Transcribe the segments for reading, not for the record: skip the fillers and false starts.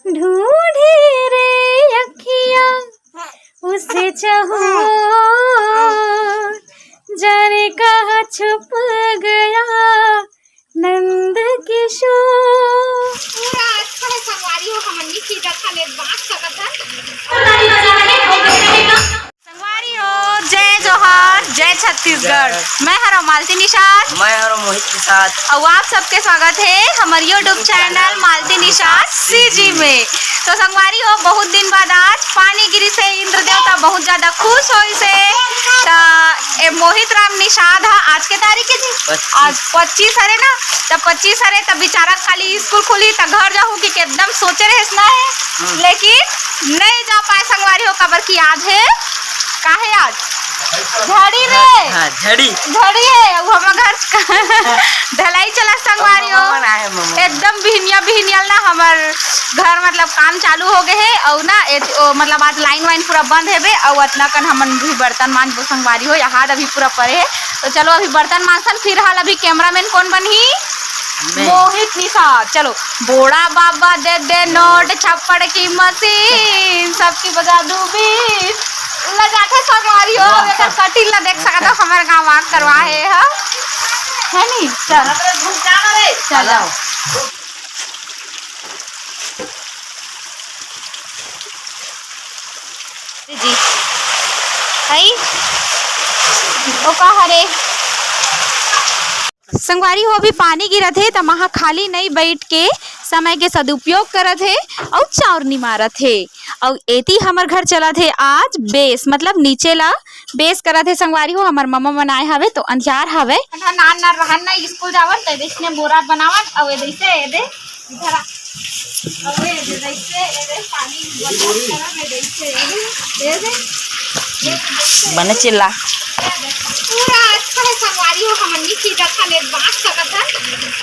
ढूंढे रे अखियां उसे चाहो, जाने कहाँ छुप गया नंद किशोर। पूरा अच्छा है संगवारी हो हमनी की देखा ने बात सकत है। संगवारी हो जय जोहार जय छत्तीसगढ़। मैं हरो मालती निषाद, मैं हरो मोहित के साथ और आप सबके स्वागत है हमारे यूट्यूब चैनल मालती निषाद सीजी में। तो संगवारी हो बहुत दिन बाद आज पानी गिरी से इंद्र देवता बहुत ज्यादा खुश हो से मोहित राम निषाद है। आज के तारीख है जी आज 25 है ना, तब 25 है तब बेचारा खाली स्कूल खुली तब घर जाऊँ कि एकदम सोचे रहे ना है, लेकिन नहीं जा पाए संगवारी हो। कबर की याद है काहे आज झड़ी रे, हाँ, झड़ी है वो हम घर ढलाई चला संगवारी हो एकदम बिहनिया ना हमार घर मतलब काम चालू हो गए है और ना मतलब आज लाइन वाइन पूरा बंद है बे और इतना कन हमन भी बर्तन मांज संगवारी हो यहाँ अभी पूरा पड़े है। तो चलो अभी बर्तन मांजन फिर हाल अभी कैमरामैन कौन बनी मोहित निषाद। चलो बोड़ा बाबा दे दे नोट छप्पड़ की मशीन सबकी बजा दू बीस लगाते संगवारी हो कटिंग ला देख सकता हमारे गाँव आग करवा है नी। चल चलो जी आई ओ का हरे संगवारी हो अभी पानी गिरत है तो वहाँ खाली नहीं बैठ के समय के सदुपयोग करत है और चाउर नहीं मारत है। और एती हमार घर चला थे आज बेस मतलब नीचे ला बेस करत है संगवारी हो। हमार मम्मा बनाए हवे तो अंधियार हवे नान ना रहन ना स्कूल जावन त इसने बोरा बनावन और ऐसे दे इधर और ये ऐसे पानी बोतल में ऐसे दे बने चिल्ला पूरा अच्छा है संगवारी हो हमनी की देखा ने बात सकत है।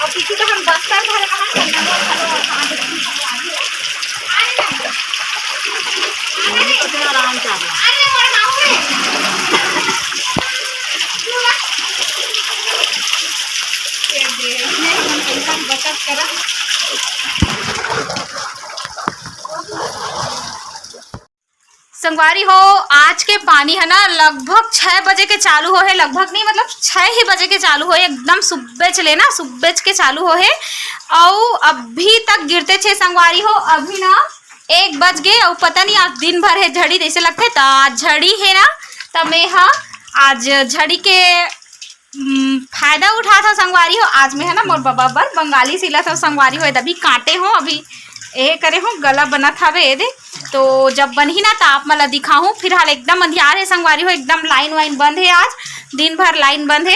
और पीछे तो हम बस्तर घर कहां करना वो चलो कहां देखी संगवारी हो अरे कितना आराम से अरे मोर माऊ रे ये दे ने हम पैसा बचत करा। संगवारी हो आज के पानी है ना लगभग 6 बजे के चालू हो है, लगभग नहीं मतलब 6 ही बजे के चालू हो एकदम सुबह चले ना सुबह के चालू हो है और अभी तक गिरते छे संगवारी हो। अभी ना 1 बज गए और पता नहीं आज दिन भर है झड़ी जैसे लगते तो आज झड़ी है ना तब मैं हाँ आज झड़ी के फायदा उठा था संगवारी हो। आज में है ना मोर बराबर बंगाली सिला था संगवारी हो अभी काटे हो अभी ये करे हो गला बना था वे दे तो जब बनी ना तो आप मला दिखाऊं फिर हाल एकदम अंधियार है संगवारी हो एकदम लाइन वाइन बंद है आज दिन भर लाइन बंद है।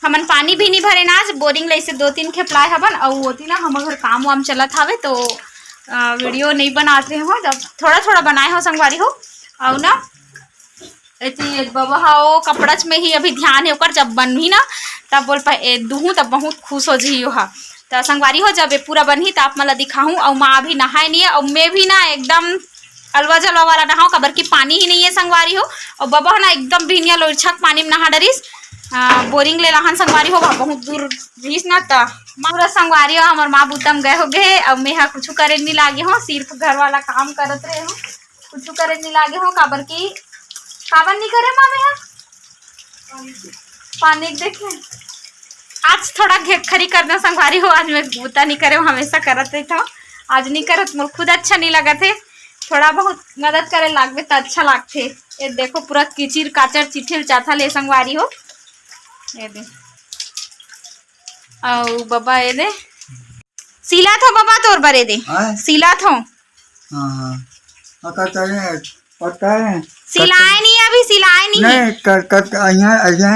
हमन पानी भी नहीं भरे ना आज बोरिंग ले से 2-3 खेपलाए हवन और होती ना हम घर काम वाम चलत हवे तो वीडियो नहीं बनाते हो जब थोड़ा थोड़ा बनाए हो संगवारी हो। और ना एक बाबा हो कपड़च में ही अभी ध्यान है ओकर जब बनही ना तब बोल पाए दूहूँ तब बहुत खुश हो जी हो तो संगवारी हो जब पूरा बनही तो आप मला दिखाऊं। और माँ भी नहाए नहीं है और मैं भी ना एकदम अलवा जलवा वाला नहाऊं कबर की पानी ही नहीं है संगवारी हो। और बाबा ना एकदम भिनिया लोरछक पानी में नहा डरिस बोरिंग ले रहा संगवारी हो बहुत दूर रहीस ना तो पूरा संगवारी हो हमार माँ बुतम गए हो गए और मैं कुछ करे नहीं लागे हो सिर्फ घर वाला काम करत रहे हो कुछ करे नहीं लागे हो काबर की काबर नहीं करे माँ मैं पानी देखे आज थोड़ा खरी करना संगवारी हो। आज मैं बूता नहीं करे हमेशा करत रही था आज नहीं करत मोर खुद अच्छा नहीं लगा थे थोड़ा बहुत मदद करे लागबे तो अच्छा लागते। ये देखो पूरा किचिर काचर चिठिल चाथा ले संगवारी हो ये दे और बाबा ये दे सिला थो बाबा तोर बरे दे सिला थो सिलाए नहीं अभी सिलाए नहीं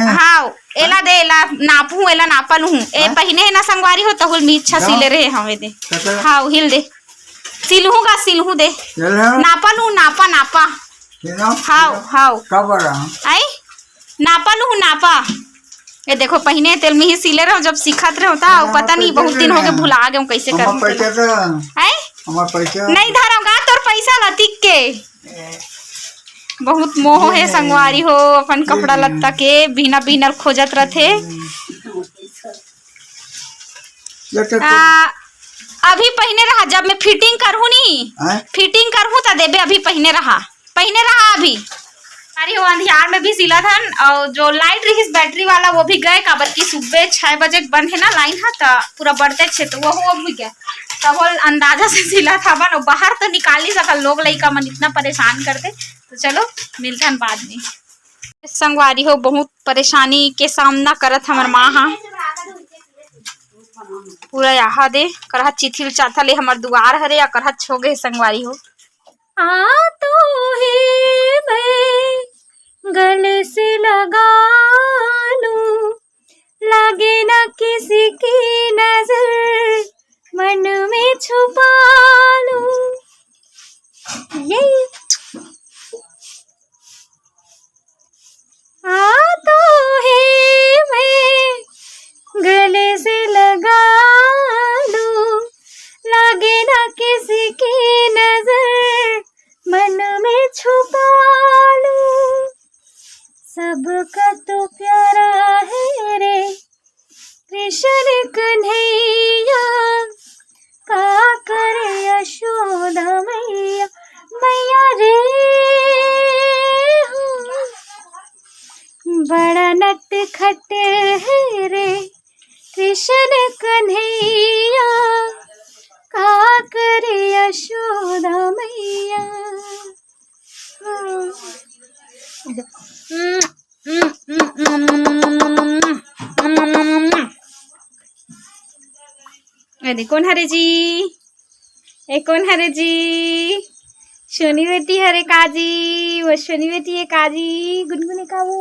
हाँ एला दे एला नापू एला नापल हूँ ए पहिने है ना संगवारी हो तो हुल अच्छा सिले रहे हमें दे हाँ हिल दे सिलहू का सिलहू दे नापल हूँ नापा नापा हाँ हाँ आई नापल हूँ नापा ये देखो पहिने तेल में ही सिले रहो जब सीखत रहे होता पता नहीं बहुत दिन हो गए भुला गए कैसे कर नहीं धरगा तोर पैसा लतिक के बहुत मोह है संगवारी हो अपन कपड़ा लत्ता के बिना बिना खोजत रहते अभी पहने रहा, जब मैं फिटिंग करहूँ नी फिटिंग करहूँ तो देबे, अभी पहने रहा अभी। अरे वो अंधियार में भी सिला था, और जो लाइट रही बैटरी वाला वो भी गए, काबर की सुबह 6 बजे बंद है ना लाइन है, तो पूरा बढ़ते छे तो वो भी गया। तब वो अंदाजा से सिला था बन, बाहर तो निकाल नहीं सका, लोग लड़का मन इतना परेशान करते। तो चलो मिलते हैं बाद में। संगवारी हो बहुत परेशानी के सामना करत हमर माँ हा, पूरा यहाँ दे करहत चिथिल चाथा ले हमर दुआर हरे या करहत छोगे संगवारी हो। आ तो ही मैं गले से लगा लूं, लगे न किसी की नजर, मन में छुपा लूं। यही आ तो ही मैं गले से लगा लूं, लगे ना किसी की नजर, मन में छुपा लूं। सबका तो प्यारा है रे कृष्ण कन्हैया, का करे यशोदा मैया, मैया रे बड़ा नट खट है रे कृष्ण कन्हैया, का करे यशोदा मैया। अरे कौन हरे जी, ए कौन हरे जी, सोनी बेटी हरे काजी, वो सोनी बेटी है काजी, गुनगुनी काबू,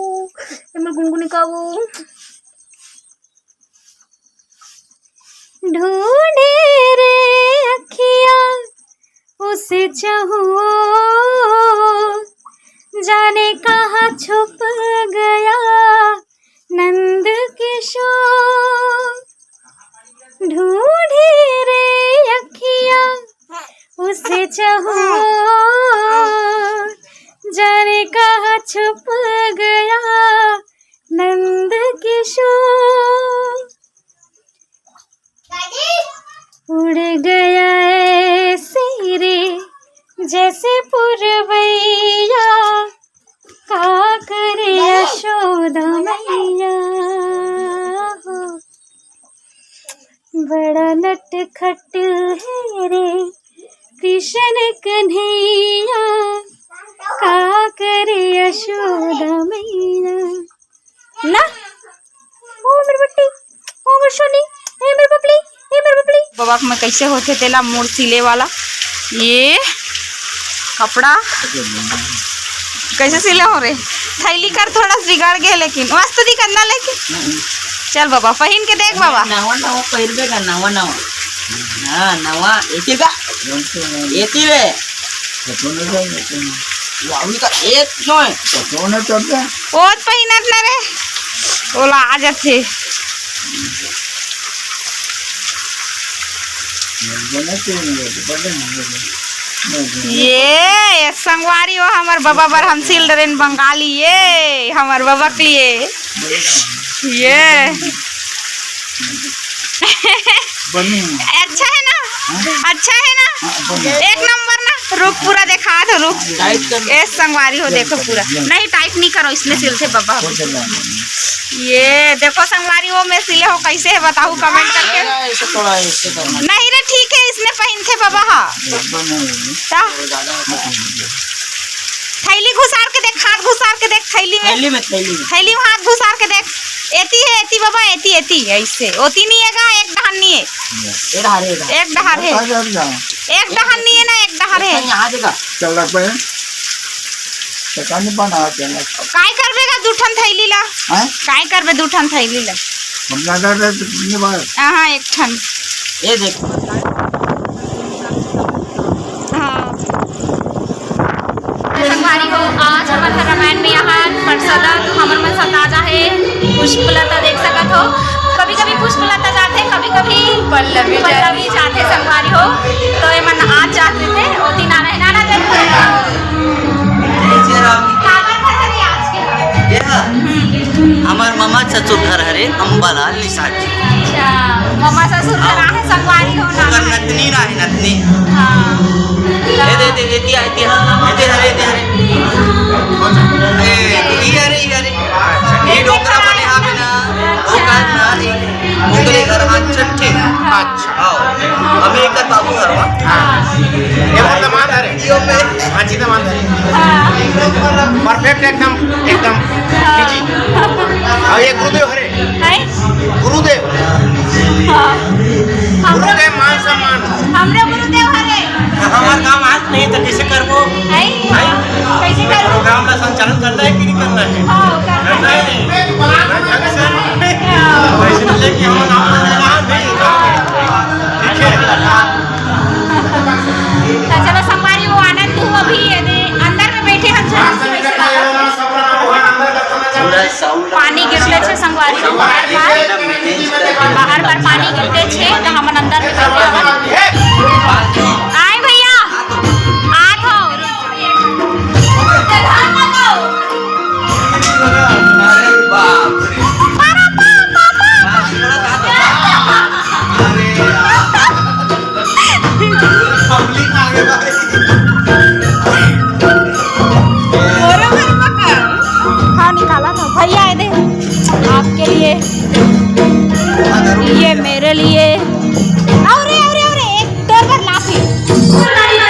गुनगुनी काबू। ढूंढे रे अखिया उसे चाहो, जाने कहाँ छुप गया नंद किशोर। ढूंढे रे अखिया उसे चाहो, जाने कहाँ छुप गया नंद किशोर। उड़ गया ऐसे रे जैसे पुरवैया, का करे यशोदा मैया हो। बड़ा नट खट है रे कृष्ण कन्हैया, का करे यशोदा मैया। ला ओ मेरी बेटी, ओ मेरी सोनी, ए मेरी बबली, ए मेरी बबली। बाबा में कैसे होते तेला मोड़ सिले वाला, ये कपड़ा कैसे सिले हो रे, थैली कर थोड़ा बिगड़ गए, लेकिन मस्त दिखना। लेकिन चल बाबा पहन के देख बाबा। नवा नवा पहिरबे का, नवा नवा हाँ नवा येते का, येते रे वावली का एक नोय सोने चढ़ते ओत पहिनत ना रे, ओला आ जाते। ये संगवारी हो हमर बाबा बर हम सिल रहे बंगाली, ये हमर बाबा के लिए ये अच्छा है ना, अच्छा है ना, एक नंबर ना। रुक पूरा देखा तो रुक, ए संगवारी हो देखो पूरा, नहीं टाइट नहीं करो, इसमें सिलते बाबा। ये देखो संगवारी हो मैं सिले हो कैसे है बताओ कमेंट करके। नहीं रे ठीक है, इसमें पहनते बाबा। हाँ थैली घुसार के देख, हाथ घुसार के देख थैली में, थैली में हाथ घुसार के देख। एती है एती बाबा, एती एती ऐसे ओती नहीं हैगा, एक डहान नहीं है, एक डहार है, एक डहान नहीं है ना, एक डहार है। चल रख पे काय करबेगा दूठन थैली ला, काय करबे दूठन थैली ला, हम ना दे कितनी बार हां एक ठन ये देख। हां संगवारी हो आज हमर रामायण में यहाँ परसदा तो हमर मन सब ताजा है। पुष्पलता देख सकत हो, कभी कभी पुष्पलता जाते, कभी कभी पल्लवी जाते संगवारी हो। तो ये मन आज जाते थे ओ दिन आ रहे ना हमार मामा ससुर घर हरे अम्बालाल निषाद जी। अच्छा मामा ससुर का राह है संगवारी हो ना ओकर नतनी ना है नतनी हाँ ये दिया हरे ये अरे ये डोकरा बने हा बिना ओकर ना ओकरे घर हाथ छठे अच्छा आओ हमें एक बाबू करवा ये बहुत ईमानदार है यो पे अच्छी ईमानदार हाँ परफेक्ट एकदम जी और ये गुरुदेव हरे है गुरुदेव गुरुदेव मान सम्मान हमरे गुरुदेव हरे हमारा काम आज नहीं तो कैसे करबो है कैसे करूँ प्रोग्राम का संचालन करना है कि नहीं करना है हाँ करना है वैसे लेके हम नाम नहीं तो चलो संगवारी वो आनंद तू अभी अंदर में बैठे हम पानी गिरले छे संगवारी बाहर पर पानी गिरते छे तो हम अंदर में बैठे हवन आए भैया आत हो अरे बाप रे पब्लिक आगे हाँ निकाला था भैया दे आपके लिए ये मेरे लिए और एक दो बार लाफी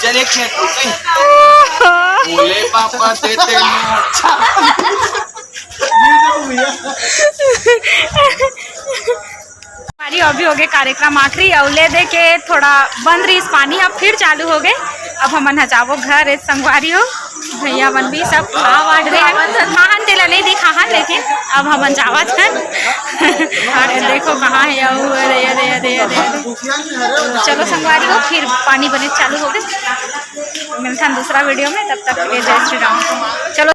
चल एक खेत बोले पापा देते हमारी अभी हो गए कार्यक्रम आखिरी अवले दे के थोड़ा बंद रही पानी अब फिर चालू हो गए। अब हम जाबो घर एक संगवारी हो भैया मन भी सब खा वाट रहे हैं खान तेला नहीं दिखा हन लेकिन अब हम जावत हन अरे देखो कहाँ है अरे अरे अरे अरे चलो संगवारी हो फिर पानी बने चालू हो गए। मिलता दूसरा वीडियो में तब तक के लिए जय श्री राम। चलो।